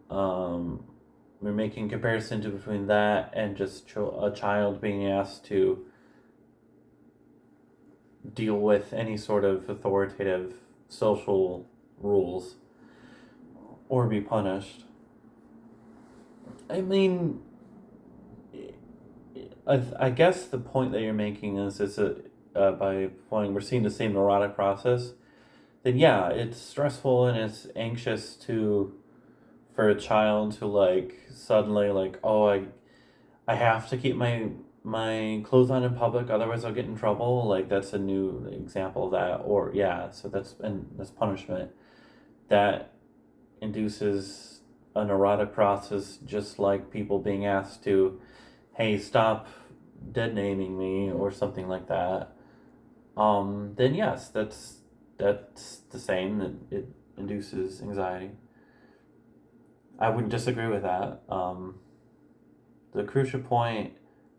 we're making comparison to between that and just a child being asked to deal with any sort of authoritative social rules or be punished. I mean, I guess the point that you're making is by pointing we're seeing the same neurotic process. Then yeah, it's stressful and it's anxious to for a child to like suddenly like, oh, I have to keep my clothes on in public, otherwise I'll get in trouble. Like that's a new example of that. Or yeah, so that's punishment that induces a neurotic process, just like people being asked to, hey, stop dead naming me or something like that. Then yes, that's the same. It induces anxiety. I wouldn't disagree with that. The crucial point,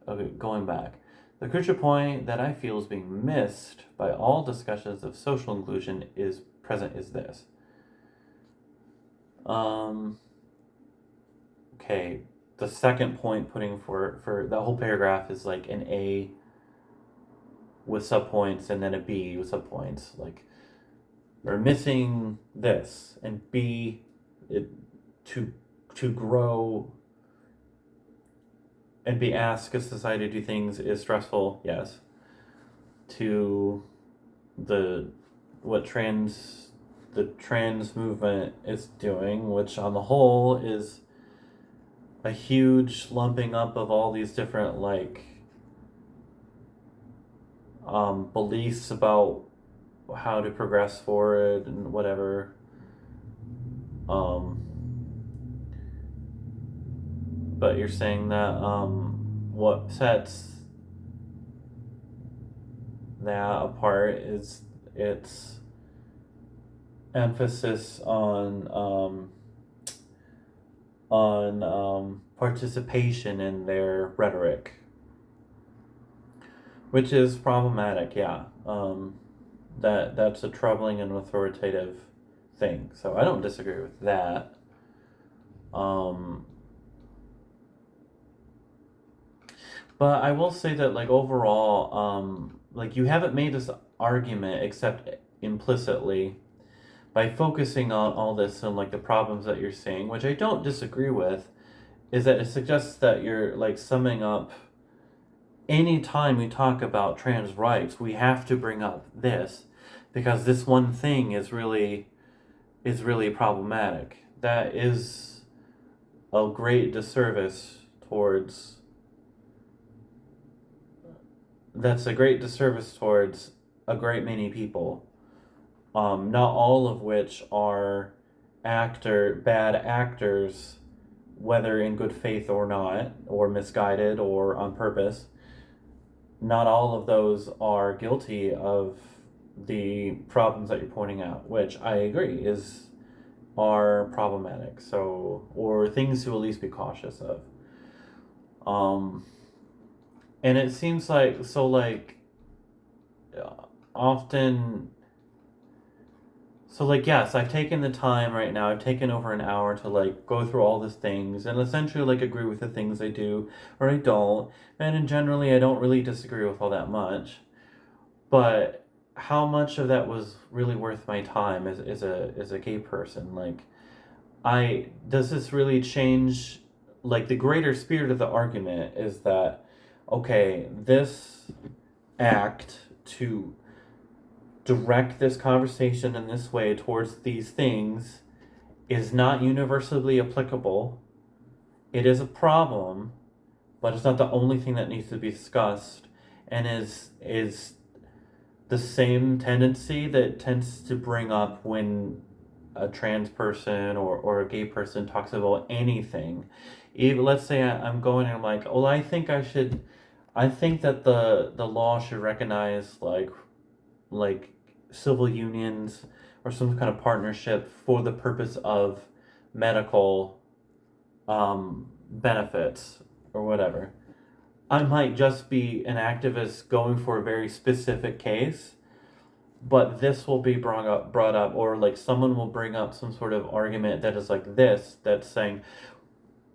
okay, going back, the crucial point that I feel is being missed by all discussions of social inclusion is present is this. Um, okay, the second point putting for the whole paragraph is like an A with subpoints and then a B with subpoints. Like we're missing this and B, it to to grow and be asked if society do things is stressful. Yes. To the what the trans movement is doing, which on the whole is a huge lumping up of all these different like beliefs about how to progress forward and whatever. Um, but you're saying that what sets that apart is its emphasis on participation in their rhetoric, which is problematic. Yeah, that's a troubling and authoritative thing. So I don't disagree with that. Um, but I will say that like overall, like you haven't made this argument except implicitly by focusing on all this and like the problems that you're seeing, which I don't disagree with, is that it suggests that you're like summing up anytime we talk about trans rights, we have to bring up this because this one thing is really problematic. That is a great disservice towards that's a great disservice towards a great many people. Not all of which are bad actors, whether in good faith or not, or misguided or on purpose. Not all of those are guilty of the problems that you're pointing out, which I agree is are problematic. So, or things to at least be cautious of. Um, and it seems like so like often. So like yes, I've taken the time right now. I've taken over an hour to like go through all these things and essentially like agree with the things I do or I don't. And in generally I don't really disagree with all that much. But how much of that was really worth my time as a gay person? Like I does this really change like the greater spirit of the argument is that okay, this act to direct this conversation in this way towards these things is not universally applicable. It is a problem, but it's not the only thing that needs to be discussed and is the same tendency that tends to bring up when a trans person or a gay person talks about anything. Even let's say I'm going and I'm like, well, I think that the law should recognize like civil unions or some kind of partnership for the purpose of medical benefits or whatever. I might just be an activist going for a very specific case, but this will be brought up, or like someone will bring up some sort of argument that is like this, that's saying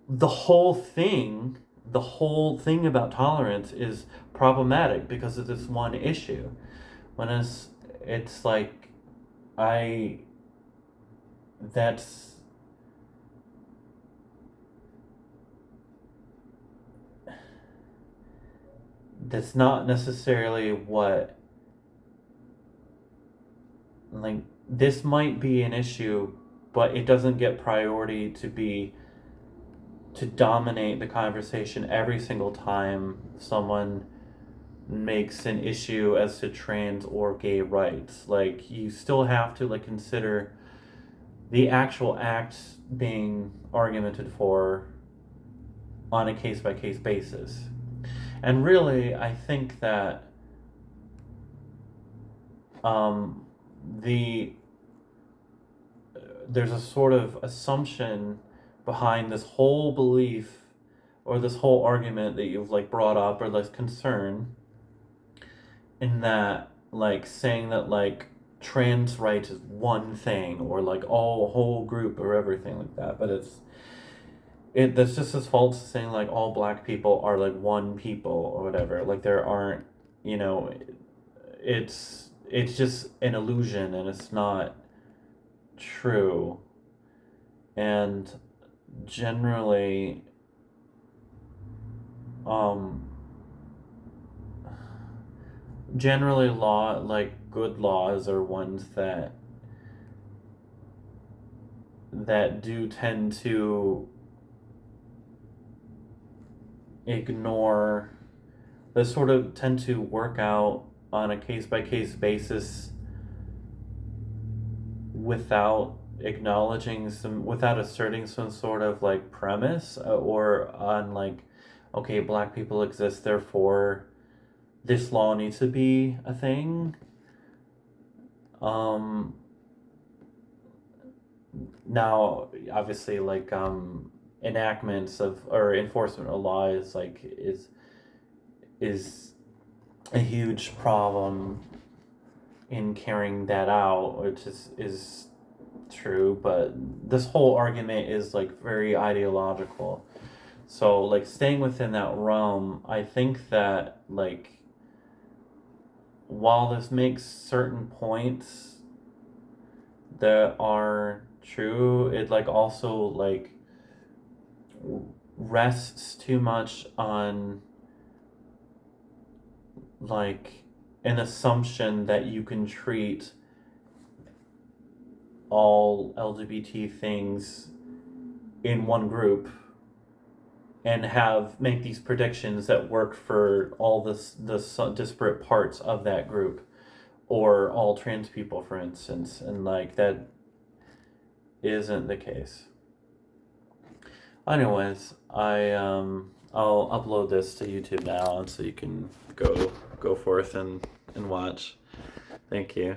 the whole thing about tolerance is problematic because of this one issue. When it's like, I that's that's not necessarily what, like, this might be an issue, but it doesn't get priority to dominate the conversation every single time someone makes an issue as to trans or gay rights. Like, you still have to like consider the actual acts being argumented for on a case by case basis. And really, I think that um, the there's a sort of assumption behind this whole belief, or this whole argument that you've like brought up, or this concern, in that, like, saying that like trans rights is one thing, or like all whole group or everything like that. But that's just as false as saying like all black people are like one people or whatever. Like, there aren't, you know, it's just an illusion, and it's not true. And generally, um law, like good laws, are ones that do tend to ignore, that sort of tend to work out on a case by case basis, without without asserting some sort of like premise, or on like, okay, black people exist, therefore this law needs to be a thing. Um, Now, obviously, like, enactments of, or enforcement of law is a huge problem in carrying that out, which is true. But this whole argument is like very ideological. So, like, staying within that realm, I think that, like, while this makes certain points that are true, it like also like rests too much on like an assumption that you can treat all LGBT things in one group and make these predictions that work for all the disparate parts of that group, or all trans people, for instance. And like, that isn't the case. Anyways, I'll upload this to YouTube now, and so you can go forth and watch. Thank you.